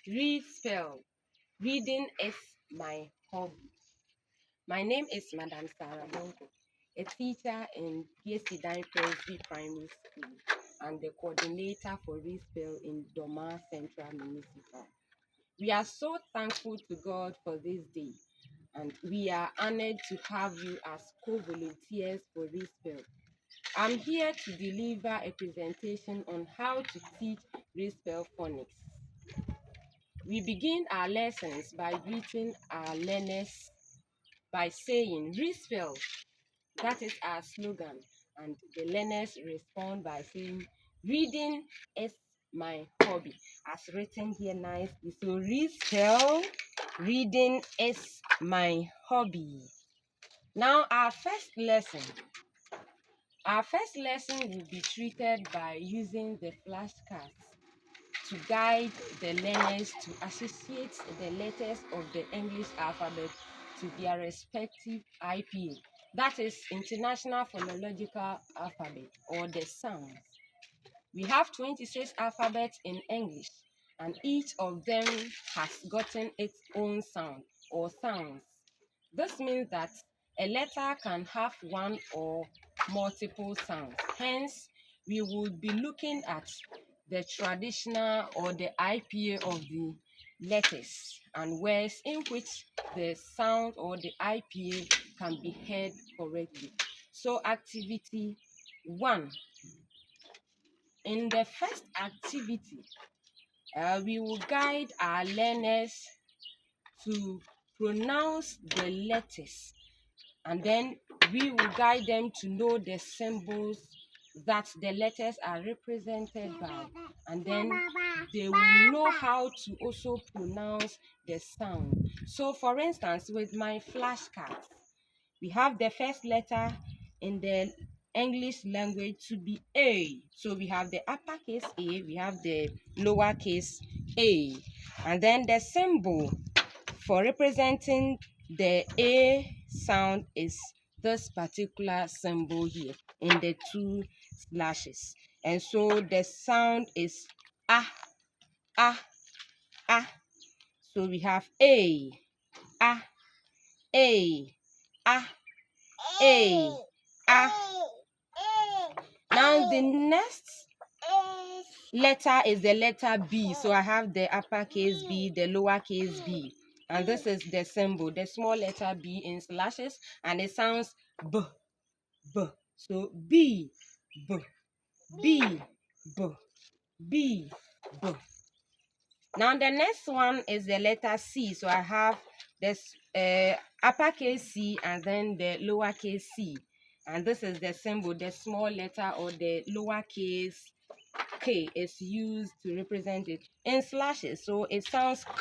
Readspell. Reading is my hobby. My name is Madam Sarah Bonko, a teacher in PSC Presby Primary School and the coordinator for Readspell in Doma Central Municipal. We are so thankful to God for this day, and we are honored to have you as co-volunteers for Readspell. I'm here to deliver a presentation on how to teach Readspell Phonics. We begin our lessons by greeting our learners by saying Readspell. That is our slogan, and the learners respond by saying reading is my hobby, as written here nicely. So Readspell, reading is my hobby. Now our first lesson will be treated by using the flashcards to guide the learners to associate the letters of the English alphabet to their respective IPA. That is International Phonological Alphabet, or the sounds. We have 26 alphabets in English, and each of them has gotten its own sound or sounds. This means that a letter can have one or multiple sounds. Hence, we will be looking at the traditional or the IPA of the letters and words in which the sound or the IPA can be heard correctly. So, activity 1. In the first activity, we will guide our learners to pronounce the letters, and then we will guide them to know the symbols that the letters are represented by, and then they will know how to also pronounce the sound. So for instance, with my flashcards, we have the first letter in the English language to be A. So we have the uppercase A, we have the lowercase a, and then the symbol for representing the A sound is this particular symbol here in the two slashes. And so the sound is A, A, A. So we have A, A, A, A, A, A. Now the next letter is the letter B. So I have the uppercase B, the lowercase b. And this is the symbol, the small letter B in slashes, and it sounds B, B. So B, B, B, B, B, B. Now the next one is the letter C. So I have this uppercase C and then the lowercase c. And this is the symbol, the small letter or the lowercase K is used to represent it in slashes. So it sounds K.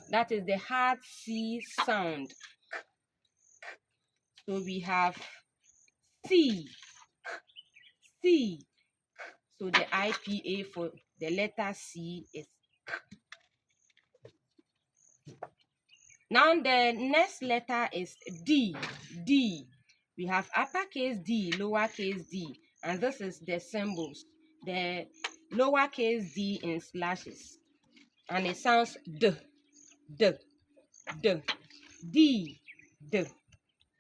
That is the hard C sound. So we have C, C. So the IPA for the letter C is K. Now the next letter is D, D. We have uppercase D, lowercase d, and this is the symbols, the lowercase d in slashes, and it sounds D, D, D, D, D,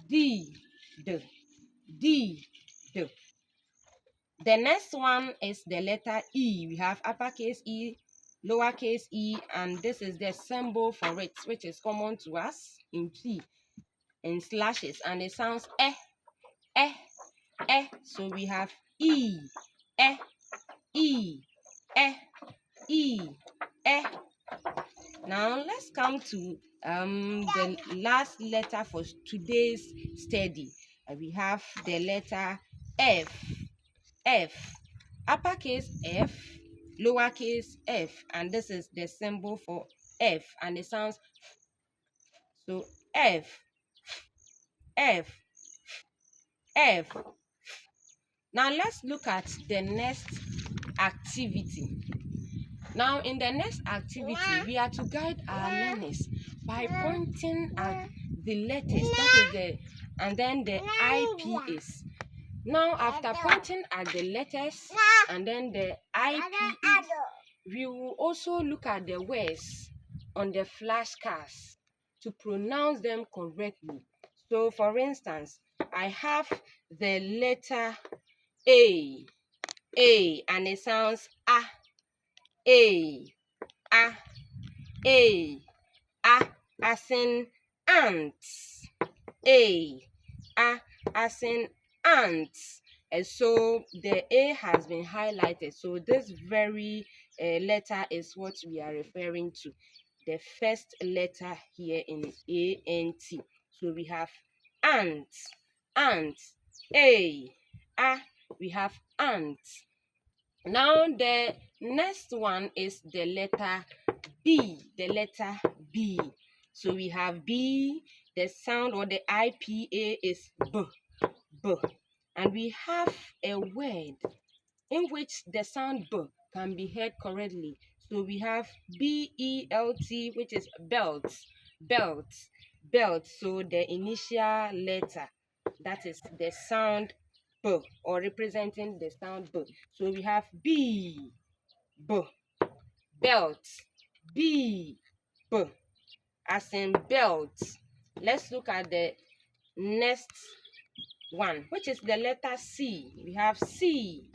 D, D, D, D. The next one is the letter E. We have uppercase E, lowercase e, and this is the symbol for it, which is common to us in P in slashes, and it sounds eh, eh, eh. So we have E, eh, E, eh, E, eh. Now let's come to the last letter for today's study. We have the letter F, F, uppercase F, lowercase f, and this is the symbol for F, and it sounds so F, F, F. Now let's look at the next activity. Now in the next activity, we are to guide our learners by pointing at the letters, that is the, and then the IPAs. Now after pointing at the letters and then the IPAs, We will also look at the words on the flashcards to pronounce them correctly. So, for instance, I have the letter A, and it sounds A, A, A, A, as in ants. A, as in ants. And so the A has been highlighted. So this very letter is what we are referring to. The first letter here in A-N-T. So we have ant, ant, A, we have ant. Now the next one is the letter B, the letter B. So we have B, the sound or the IPA is B, B. And we have a word in which the sound B can be heard correctly. So we have BELT, which is belt, belt, belt. So the initial letter, that is the sound B, or representing the sound B. So we have B, B, belt, B, B, as in belt. Let's look at the next one, which is the letter C. We have C,